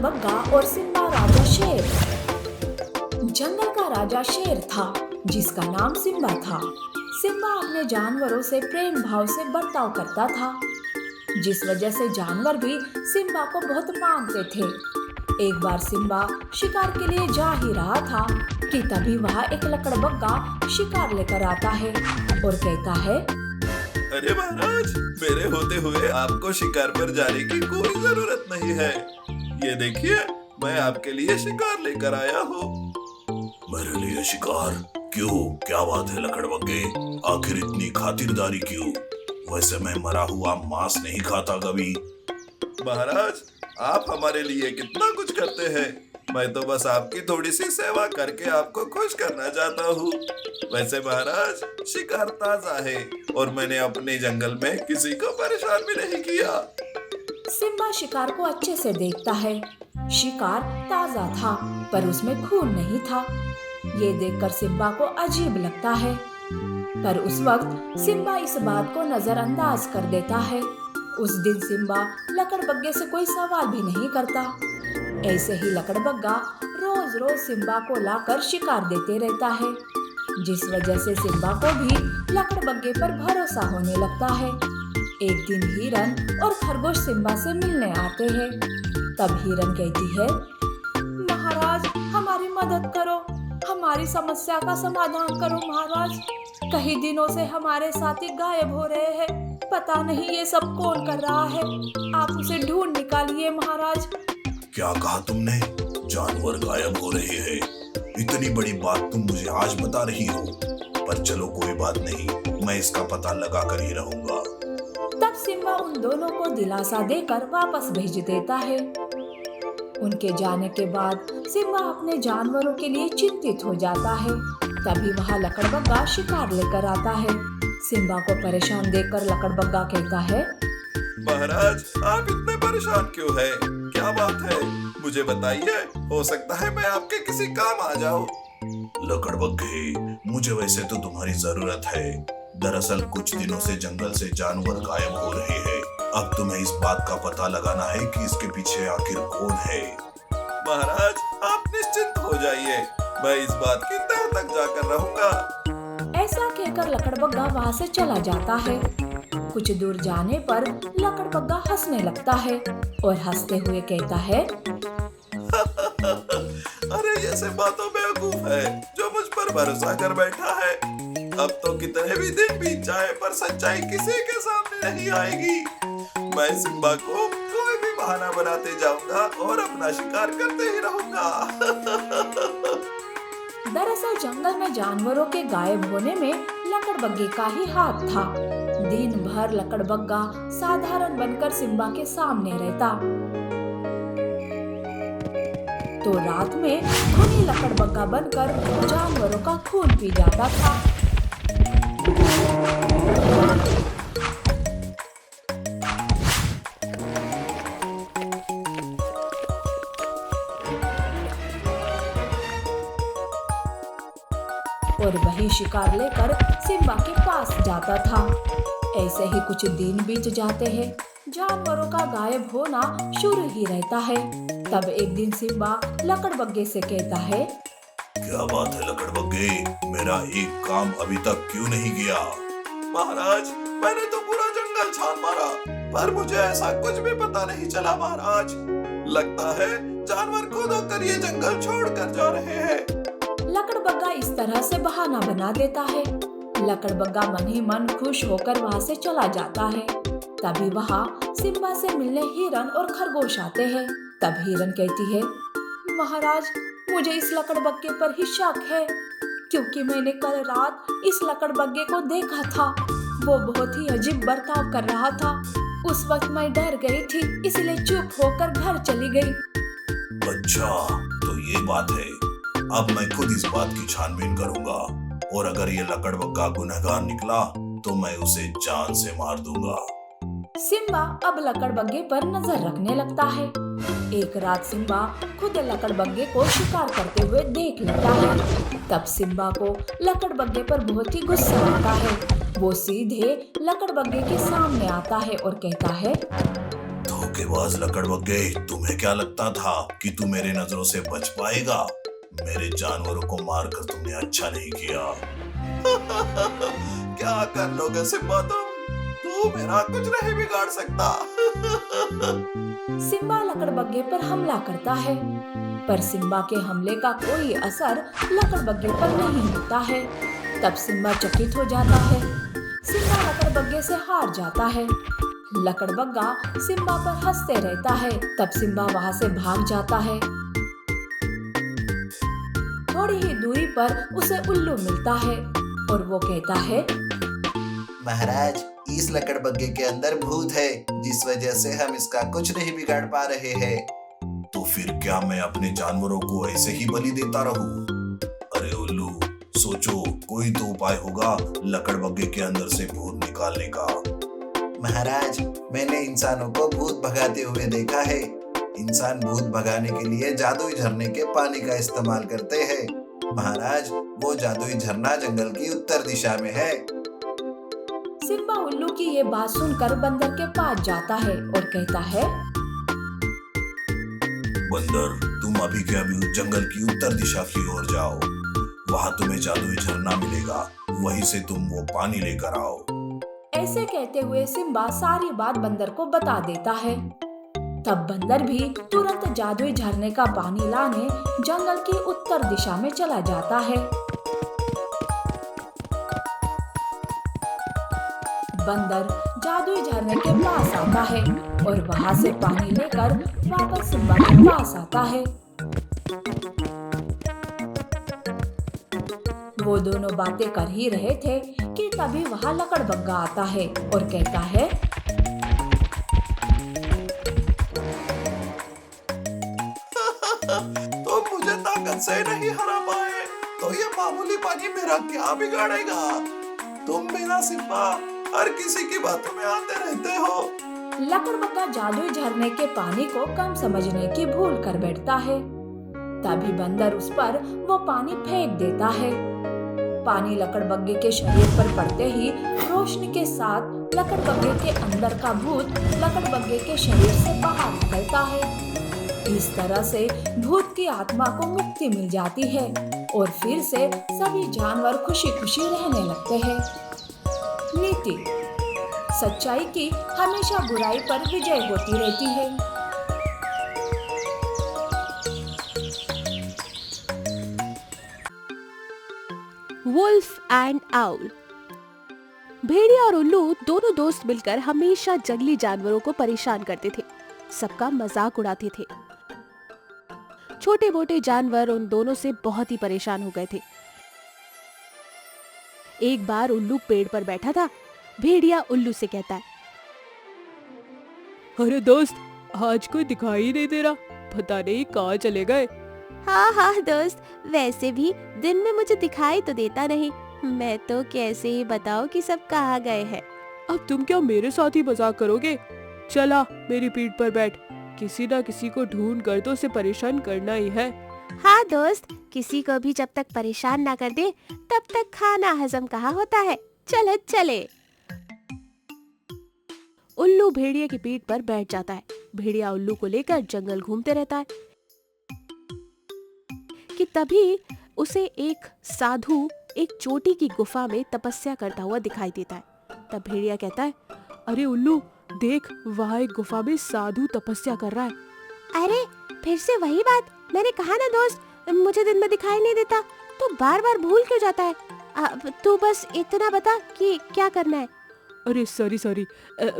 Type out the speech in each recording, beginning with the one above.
लकड़बग्गा और सिम्बा राजा शेर। जंगल का राजा शेर था जिसका नाम सिम्बा था। सिम्बा अपने जानवरों से प्रेम भाव से बर्ताव करता था, जिस वजह से जानवर भी सिम्बा को बहुत मानते थे। एक बार सिम्बा शिकार के लिए जा ही रहा था कि तभी वहाँ एक लकड़बग्गा शिकार लेकर आता है और कहता है, अरे महाराज, मेरे होते हुए आपको शिकार पर जाने की कोई जरूरत नहीं है। ये देखिए, मैं आपके लिए शिकार लेकर आया हूँ। मेरे लिए शिकार? क्यों, क्या बात है लकड़बग्गे? आखिर इतनी खातिरदारी क्यों? वैसे मैं मरा हुआ मांस नहीं खाता कभी। महाराज, आप हमारे लिए कितना कुछ करते हैं। मैं तो बस आपकी थोड़ी सी सेवा करके आपको खुश करना चाहता हूँ। वैसे महाराज, शिकार ताजा है और मैंने अपने जंगल में किसी को परेशान भी नहीं किया। सिम्बा शिकार को अच्छे से देखता है। शिकार ताजा था पर उसमें खून नहीं था। ये देखकर सिम्बा को अजीब लगता है, पर उस वक्त सिम्बा इस बात को नजरअंदाज कर देता है। उस दिन सिम्बा लकड़बग्गे से कोई सवाल भी नहीं करता। ऐसे ही लकड़बग्गा रोज रोज सिम्बा को लाकर शिकार देते रहता है, जिस वजह से सिम्बा को भी लकड़बग्गे पर भरोसा होने लगता है। एक दिन हिरन और खरगोश सिम्बा से मिलने आते हैं। तब हिरन कहती है, महाराज, हमारी मदद करो, हमारी समस्या का समाधान करो महाराज। कई दिनों से हमारे साथी गायब हो रहे हैं, पता नहीं ये सब कौन कर रहा है, आप उसे ढूंढ निकालिए महाराज। क्या कहा तुमने? जानवर गायब हो रहे हैं? इतनी बड़ी बात तुम मुझे आज बता रही हो? पर चलो कोई बात नहीं, मैं इसका पता लगा कर ही रहूंगा। तब सिम्बा उन दोनों को दिलासा देकर वापस भेज देता है। उनके जाने के बाद सिम्बा अपने जानवरों के लिए चिंतित हो जाता है। तभी वहाँ लकड़बग्गा शिकार लेकर आता है। सिम्बा को परेशान देखकर लकड़बग्गा कहता है, महाराज, आप इतने परेशान क्यों हैं? क्या बात है, मुझे बताइए, हो सकता है मैं आपके किसी काम आ जाऊं। लकड़बग्गे, मुझे वैसे तो तुम्हारी जरूरत है। दरअसल कुछ दिनों से जंगल से जानवर गायब हो रहे हैं। अब तुम्हें इस बात का पता लगाना है कि इसके पीछे आखिर कौन है। महाराज, आप निश्चिंत हो जाइए, मैं इस बात की तह तक जाकर रहूंगा। ऐसा कहकर लकड़बग्गा वहाँ से चला जाता है। कुछ दूर जाने पर लकड़बग्गा हंसने लगता है और हंसते हुए कहता है, अरे ये सब बातों बेवकूफ है जो मुझ पर भरोसा कर बैठा है। अब तो कितने भी दिन बीत जाए पर सच्चाई किसी के सामने नहीं आएगी। मैं सिम्बा को कोई भी बहाना बनाते जाऊंगा और अपना शिकार करते ही रहूंगा। दरअसल जंगल में जानवरों के गायब होने में लकड़बग्गे का ही हाथ था। दिन भर लकड़बग्गा साधारण बनकर सिम्बा के सामने रहता, तो रात में खूनी लकड़बग्गा बनकर जानवरों का खून पी जाता था। और वही शिकार लेकर सिम्बा के पास जाता था। ऐसे ही कुछ दिन बीत जाते हैं। जानवरों का गायब होना शुरू ही रहता है। तब एक दिन सिम्बा लकड़बग्गे से कहता है, क्या बात है लकड़बग्गे, मेरा एक काम अभी तक क्यों नहीं किया? महाराज, मैंने तो पूरा जंगल छान मारा पर मुझे ऐसा कुछ भी पता नहीं चला महाराज। लगता है जानवर खुद होकर ये जंगल छोड़ कर जा रहे हैं। लकड़बग्गा इस तरह से बहाना बना देता है। लकड़बग्गा मन ही मन खुश होकर वहाँ से चला जाता है। तभी वहाँ सिम्बा से मिलने हिरन और खरगोश आते हैं। तब हिरन कहती है, महाराज, मुझे इस लकड़बग्गे पर ही शक है, क्योंकि मैंने कल रात इस लकड़बग्गे को देखा था। वो बहुत ही अजीब बर्ताव कर रहा था। उस वक्त मैं डर गई थी, इसलिए चुप होकर घर चली गई। अच्छा, तो ये बात है। अब मैं खुद इस बात की छानबीन करूंगा और अगर ये लकड़बग्गा गुनहगार निकला तो मैं उसे जान से मार दूंगा। सिम्बा अब लकड़बग्गे पर नजर रखने लगता है। एक रात सिम्बा खुद लकड़बग्गे को शिकार करते हुए देख लेता है। तब सिम्बा को लकड़बग्गे पर बहुत ही गुस्सा आता है। वो सीधे लकड़बग्गे के सामने आता है और कहता है, धोखेबाज लकड़बग्गे, तुम्हें क्या लगता था कि तू मेरे नजरों से बच पाएगा? मेरे जानवरों को मारकर तुमने अच्छा नहीं किया। क्या कर लोगे सिम्बा तुम? तू मेरा कुछ नहीं बिगाड़ सकता। सिम्बा लकड़बग्गे पर हमला करता है, पर सिम्बा के हमले का कोई असर लकड़बग्गे पर नहीं होता है। तब सिम्बा चकित हो जाता है। सिम्बा लकड़बग्गे से हार जाता है। लकड़बग्गा सिम्बा पर हंसते रहता है। तब सिम्बा वहां से भाग जाता है। थोड़ी ही दूरी पर उसे उल्लू मिलता है और वो कहता है, महाराज, इस लकड़बग्गे के अंदर भूत है, जिस वजह से हम इसका कुछ नहीं बिगाड़ पा रहे हैं। तो फिर क्या मैं अपने जानवरों को ऐसे ही बलि देता रहूं? अरे उल्लू, सोचो, कोई तो उपाय होगा लकड़बग्गे के अंदर से भूत निकालने का। महाराज, मैंने इंसानों को भूत भगाते हुए देखा है। इंसान भूत भगाने के लिए जादुई झरने के पानी का इस्तेमाल करते हैं। महाराज, वो जादुई झरना जंगल की उत्तर दिशा में है। सिम्बा उल्लू की ये बात सुनकर बंदर के पास जाता है और कहता है, बंदर, तुम अभी के अभी उस जंगल की उत्तर दिशा की ओर जाओ। वहां तुम्हें जादुई झरना मिलेगा, वहीं से तुम वो पानी लेकर आओ। ऐसे कहते हुए सिम्बा सारी बात बंदर को बता देता है। तब बंदर भी तुरंत जादुई झरने का पानी लाने जंगल की उत्तर दिशा में चला जाता है। बंदर जादुई झरने के पास आता है और वहां से पानी लेकर वापस सिम्बा के पास आता है। वो दोनों बातें कर ही रहे थे कि तभी वहां लकड़बग्गा आता है और कहता है, तो मुझे ताकत से नहीं हरा पाए तो ये मामूली पानी मेरा क्या बिगाड़ेगा? तुम मेरा सिम्बा हर किसी की बातों में आते रहते हो। लकड़बग्गा जादुई झरने के पानी को कम समझने की भूल कर बैठता है। तभी बंदर उस पर वो पानी फेंक देता है। पानी लकड़बग्गे के शरीर पर पड़ते ही रोशनी के साथ लकड़बग्गे के अंदर का भूत लकड़बग्गे के शरीर से बाहर निकलता है। इस तरह से भूत की आत्मा को मुक्ति मिल जाती है और फिर से सभी जानवर खुशी खुशी रहने लगते हैं। नीति: सच्चाई की हमेशा बुराई पर विजय होती रहती है। Wolf and owl. भेड़िया और उल्लू दोनों दोस्त मिलकर हमेशा जंगली जानवरों को परेशान करते थे, सबका मजाक उड़ाते थे। छोटे मोटे जानवर उन दोनों से बहुत ही परेशान हो गए थे। एक बार उल्लू पेड़ पर बैठा था। भेड़िया उल्लू से कहता है, अरे दोस्त, आज कोई दिखाई नहीं दे रहा, पता नहीं कहाँ चले गए। हाँ हाँ दोस्त, वैसे भी दिन में मुझे दिखाई तो देता नहीं, मैं तो कैसे ही बताऊं कि सब कहाँ गए हैं। अब तुम क्या मेरे साथ ही मजाक करोगे? चला मेरी पीठ पर बैठ, किसी ना किसी को ढूंढ कर तो उसे परेशान करना ही है। हाँ दोस्त, किसी को भी जब तक परेशान ना कर दे तब तक खाना हजम कहाँ होता है। चले चले। उल्लू भेड़िए की पीठ पर बैठ जाता है। भेड़िया उल्लू को लेकर जंगल घूमते रहता है कि तभी उसे एक साधु एक चोटी की गुफा में तपस्या करता हुआ दिखाई देता है। तब भेड़िया कहता है, अरे उल्लू देख, वहाँ एक गुफा में साधु तपस्या कर रहा है। अरे फिर से वही बात, मैंने कहा ना दोस्त, मुझे दिन में दिखाई नहीं देता, तो बार बार भूल क्यों जाता है? तू बस इतना बता कि क्या करना है। अरे सॉरी,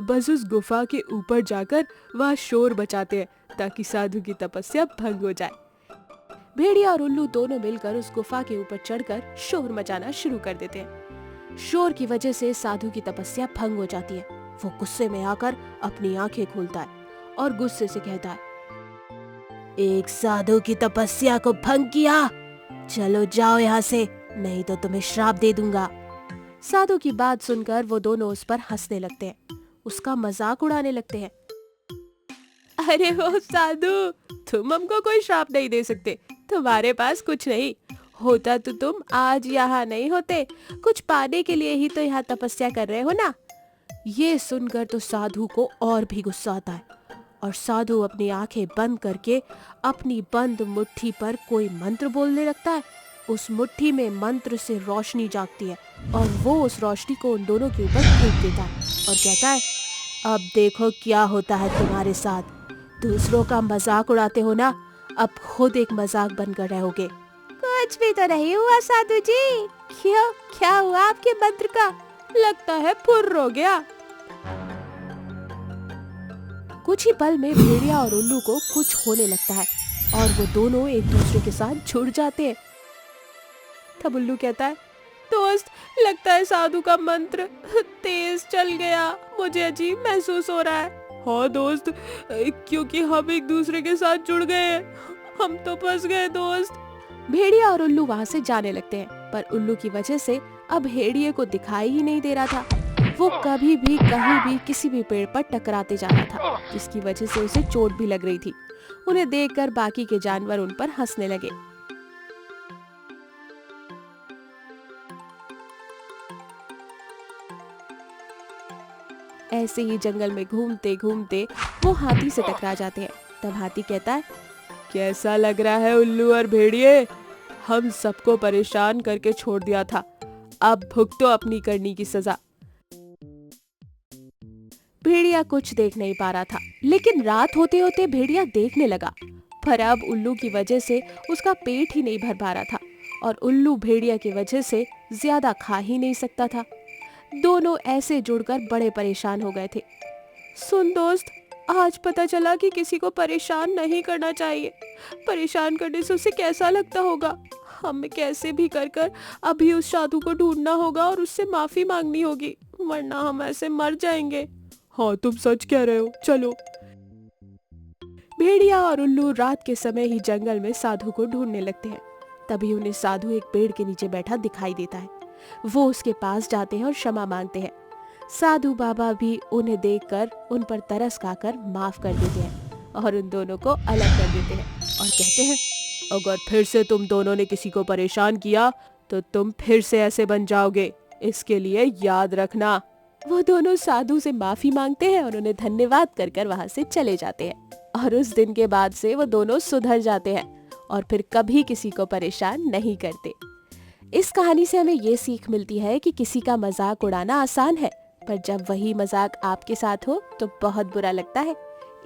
बस उस गुफा के ऊपर जाकर वहाँ शोर बचाते हैं ताकि साधु की तपस्या भंग हो जाए। भेड़िया और उल्लू दोनों मिलकर उस गुफा के ऊपर चढ़कर शोर मचाना शुरू कर देते हैं। शोर की वजह से साधु की तपस्या भंग हो जाती है। वो गुस्से में आकर अपनी आंखें खोलता है और गुस्से से कहता है, एक साधु की तपस्या को भंग किया, चलो जाओ यहाँ से, नहीं तो तुम्हें श्राप दे दूंगा। साधु की बात सुनकर वो दोनों उस पर हंसने लगते हैं, उसका मजाक उड़ाने लगते हैं। अरे वो साधु, तुम हमको कोई श्राप नहीं दे सकते, तुम्हारे पास कुछ नहीं होता तो तुम आज यहाँ नहीं होते, कुछ पाने के लिए ही तो यहाँ तपस्या कर रहे हो ना। ये सुनकर तो साधु को और भी गुस्सा आता है और साधु अपनी आंखें बंद करके अपनी बंद मुट्ठी पर कोई मंत्र बोलने लगता है। उस मुट्ठी में मंत्र से रोशनी जागती है और वो उस रोशनी को उन दोनों के ऊपर फेंक देता है और कहता है, अब देखो क्या होता है तुम्हारे साथ। दूसरों का मजाक उड़ाते हो ना, अब खुद एक मजाक बनकर रहोगे। कुछ भी तो नहीं हुआ साधु जी। क्यों, क्या हुआ आपके मंत्र का? लगता है फुर्र हो गया। कुछ ही पल में भेड़िया और उल्लू को कुछ होने लगता है और वो दोनों एक दूसरे के साथ जुड़ जाते हैं। तब उल्लू कहता है, दोस्त, लगता है साधु का मंत्र तेज चल गया, मुझे अजीब महसूस हो रहा है। हाँ दोस्त, क्योंकि हम एक दूसरे के साथ जुड़ गए, हम तो फंस गए दोस्त। भेड़िया और उल्लू वहाँ से जाने लगते हैं, पर उल्लू की वजह से अब भेड़िए को दिखाई ही नहीं दे रहा था। वो कभी भी कहीं भी किसी भी पेड़ पर टकराते जा रहा था, जिसकी वजह से उसे चोट भी लग रही थी। उन्हें देखकर बाकी के जानवर उन पर हंसने लगे। ऐसे ही जंगल में घूमते घूमते वो हाथी से टकरा जाते हैं। तब हाथी कहता है, कैसा लग रहा है उल्लू और भेड़िए? हम सबको परेशान करके छोड़ दिया था, अब भुगतो अपनी करनी की सजा। भेड़िया कुछ देख नहीं पा रहा था, लेकिन रात होते होते भेड़िया देखने लगा, पर अब उल्लू की वजह से उसका पेट ही नहीं भर पा रहा था और उल्लू भेड़िया की वजह से ज्यादा खा ही नहीं सकता था। दोनों ऐसे जुड़कर बड़े परेशान हो गए थे। सुन दोस्त, आज पता चला कि किसी को परेशान नहीं करना चाहिए। परेशान करने से उसे कैसा लगता होगा। हमें कैसे भी कर कर अभी उस साधु को ढूंढना होगा और उससे माफी मांगनी होगी, वरना हम ऐसे मर जाएंगे। हाँ, तुम सच कह रहे हो, चलो। भेड़िया और उल्लू रात के समय ही जंगल में साधु को ढूंढने लगते हैं। तभी उन्हें साधु एक पेड़ के नीचे बैठा दिखाई देता है। वो उसके पास जाते हैं और क्षमा मांगते हैं। साधु बाबा भी उन्हें देखकर उन पर तरस खाकर माफ कर देते हैं और उन दोनों को अलग कर देते हैं और कहते हैं, अगर फिर से तुम दोनों ने किसी को परेशान किया तो तुम फिर से ऐसे बन जाओगे, इसके लिए याद रखना। वो दोनों साधु से माफी मांगते हैं और उन्हें धन्यवाद कर कर वहां से चले जाते हैं और उस दिन के बाद से वो दोनों सुधर जाते हैं और फिर कभी किसी को परेशान नहीं करते। इस कहानी से हमें ये सीख मिलती है कि किसी का मजाक उड़ाना आसान है, पर जब वही मजाक आपके साथ हो तो बहुत बुरा लगता है।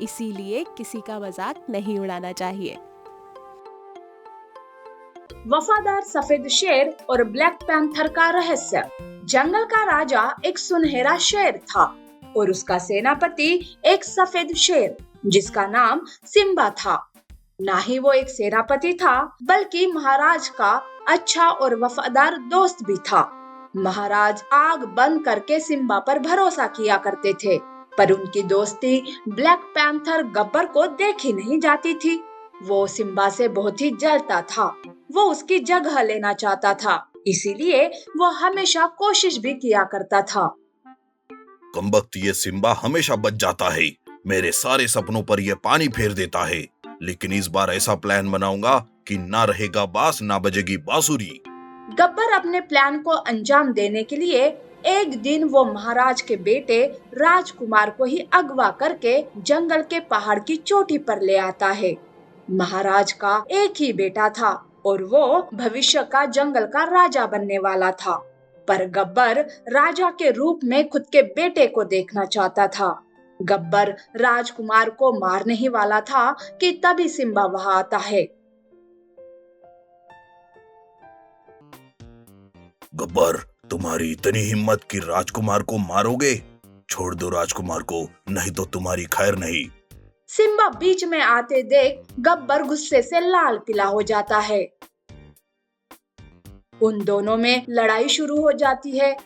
इसीलिए किसी का मजाक नहीं उड़ाना चाहिए। वफादार सफेद शेर और ब्लैक पैंथर का रहस्य। जंगल का राजा एक सुनहरा शेर था और उसका सेनापति एक सफेद शेर जिसका नाम सिम्बा था। ना ही वो एक सेनापति था, बल्कि महाराज का अच्छा और वफादार दोस्त भी था। महाराज आग बंद करके सिम्बा पर भरोसा किया करते थे, पर उनकी दोस्ती ब्लैक पैंथर गब्बर को देखी नहीं जाती थी। वो सिम्बा से बहुत ही जलता था, वो उसकी जगह लेना चाहता था, इसीलिए वो हमेशा कोशिश भी किया करता था। कमबख्त ये सिम्बा हमेशा बच जाता है, मेरे सारे सपनों पर ये पानी फेर देता है। लेकिन इस बार ऐसा प्लान बनाऊंगा कि ना रहेगा बांस ना बजेगी बांसुरी। गब्बर अपने प्लान को अंजाम देने के लिए एक दिन वो महाराज के बेटे राजकुमार को ही अगवा करके जंगल के पहाड़ की चोटी पर ले आता है। महाराज का एक ही बेटा था और वो भविष्य का जंगल का राजा बनने वाला था, पर गब्बर राजा के रूप में खुद के बेटे को देखना चाहता था। गब्बर राजकुमार को मारने ही वाला था कि तभी सिम्बा वहां आता है। गब्बर, तुम्हारी इतनी हिम्मत कि राजकुमार को मारोगे? छोड़ दो राजकुमार को, नहीं तो तुम्हारी खैर नहीं। सिम्बा बीच में आते देख गब्बर गुस्से से लाल पीला हो जाता है। उन दोनों में लड़ाई शुरू हो जाती है।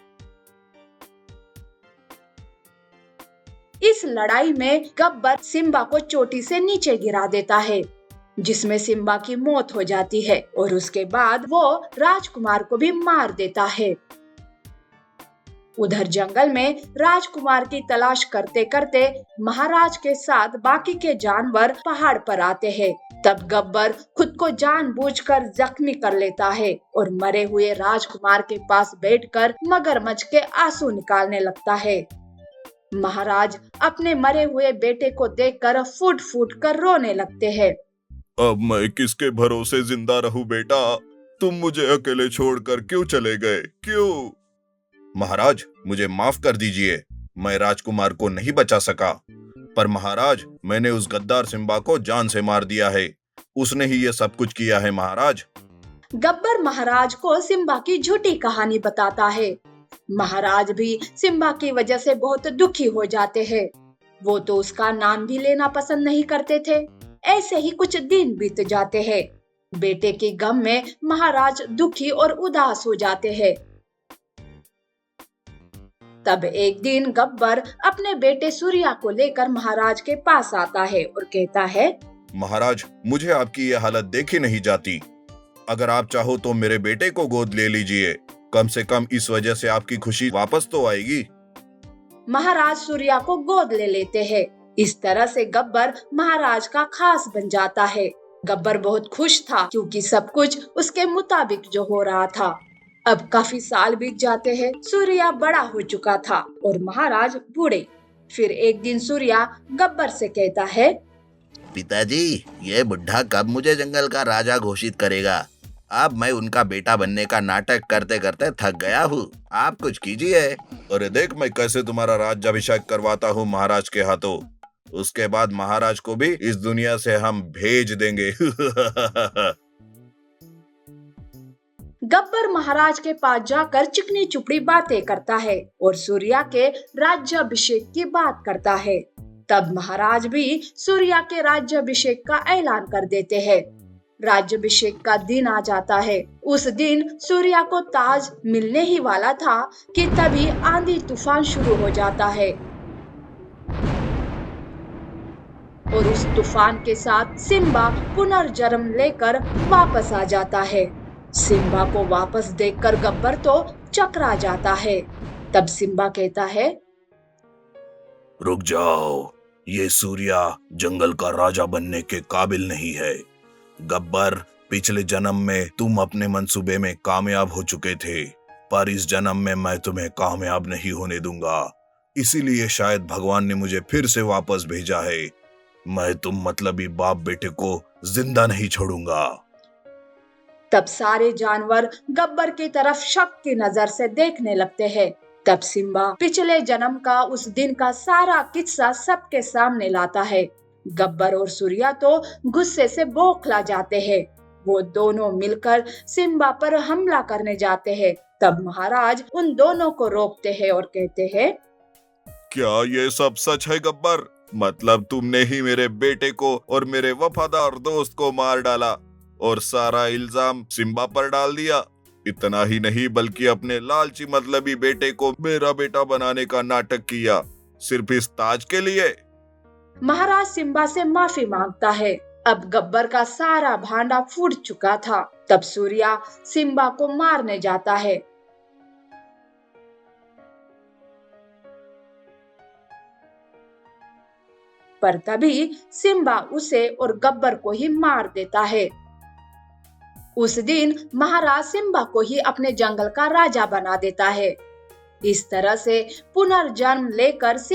इस लड़ाई में गब्बर सिम्बा को चोटी से नीचे गिरा देता है, जिसमें सिम्बा की मौत हो जाती है और उसके बाद वो राजकुमार को भी मार देता है। उधर जंगल में राजकुमार की तलाश करते करते महाराज के साथ बाकी के जानवर पहाड़ पर आते हैं। तब गब्बर खुद को जानबूझकर जख्मी कर लेता है और मरे हुए राजकुमार के पास बैठकर मगरमच्छ के आंसू निकालने लगता है। महाराज अपने मरे हुए बेटे को देखकर फूट फूट कर रोने लगते हैं। अब मैं किसके भरोसे जिंदा रहूं बेटा? तुम मुझे अकेले छोड़कर क्यों चले गए? क्यों? महाराज, मुझे माफ कर दीजिए, मैं राजकुमार को नहीं बचा सका। पर महाराज, मैंने उस गद्दार सिम्बा को जान से मार दिया है। उसने ही ये सब कुछ किया है महाराज। गब्बर महाराज को सिम्बा की झूठी कहानी बताता है। महाराज भी सिम्बा की वजह से बहुत दुखी हो जाते हैं। वो तो उसका नाम भी लेना पसंद नहीं करते थे। ऐसे ही कुछ दिन बीत जाते हैं। बेटे के गम में महाराज दुखी और उदास हो जाते हैं। तब एक दिन गब्बर अपने बेटे सूर्या को लेकर महाराज के पास आता है और कहता है, महाराज, मुझे आपकी ये हालत देखी नहीं जाती। अगर आप चाहो तो मेरे बेटे को गोद ले लीजिए। कम से कम इस वजह से आपकी खुशी वापस तो आएगी। महाराज सूर्या को गोद ले लेते हैं। इस तरह से गब्बर महाराज का खास बन जाता है। गब्बर बहुत खुश था क्योंकि सब कुछ उसके मुताबिक जो हो रहा था। अब काफी साल बीत जाते हैं। सूर्या बड़ा हो चुका था और महाराज बूढ़े। फिर एक दिन सूर्या गब्बर से कहता है, पिताजी, ये बुढ़ा कब मुझे जंगल का राजा घोषित करेगा? अब मैं उनका बेटा बनने का नाटक करते करते थक गया हूँ। आप कुछ कीजिए। अरे देख, मैं कैसे तुम्हारा राज्याभिषेक करवाता हूँ महाराज के हाथों। उसके बाद महाराज को भी इस दुनिया से हम भेज देंगे। गब्बर महाराज के पास जाकर चिकनी चुपड़ी बातें करता है और सूर्या के राज्याभिषेक की बात करता है। तब महाराज भी सूर्या के राज्याभिषेक का ऐलान कर देते हैं। राज्याभिषेक का दिन आ जाता है। उस दिन सूर्या को ताज मिलने ही वाला था कि तभी आंधी तूफान शुरू हो जाता है और उस तूफान के साथ सिम्बा पुनर्जन्म लेकर वापस आ जाता है। सिम्बा को वापस देखकर गब्बर तो चकरा जाता है। तब सिम्बा कहता है, रुक जाओ, ये सूर्या जंगल का राजा बनने के काबिल नहीं है। गब्बर, पिछले जन्म में तुम अपने मंसूबे में कामयाब हो चुके थे, पर इस जन्म में मैं तुम्हें कामयाब नहीं होने दूंगा। इसीलिए शायद भगवान ने मुझे फिर से वापस भेजा है। मैं तुम मतलबी बाप बेटे को जिंदा नहीं छोड़ूंगा। तब सारे जानवर गब्बर की तरफ शक की नजर से देखने लगते हैं। तब सिम्बा पिछले जन्म का उस दिन का सारा किस्सा सबके सामने लाता है। गब्बर और सूर्या तो गुस्से से बौखला जाते हैं। वो दोनों मिलकर सिम्बा पर हमला करने जाते हैं। तब महाराज उन दोनों को रोकते हैं और कहते हैं, क्या ये सब सच है गब्बर? मतलब तुमने ही मेरे बेटे को और मेरे वफादार दोस्त को मार डाला और सारा इल्जाम सिम्बा पर डाल दिया। इतना ही नहीं बल्कि अपने लालची मतलबी बेटे को मेरा बेटा बनाने का नाटक किया, सिर्फ इस ताज के लिए। महाराज सिम्बा से माफी मांगता है। अब गब्बर का सारा भांडा फूट चुका था। तब सूर्या सिम्बा को मारने जाता है। पर तभी सिम्बा उसे और गब्बर को ही मार देता है। उस दिन महाराज सिम्बा को ही अपने जंगल का राजा बना देता है। इस तरह से पुनर्जन्म लेकर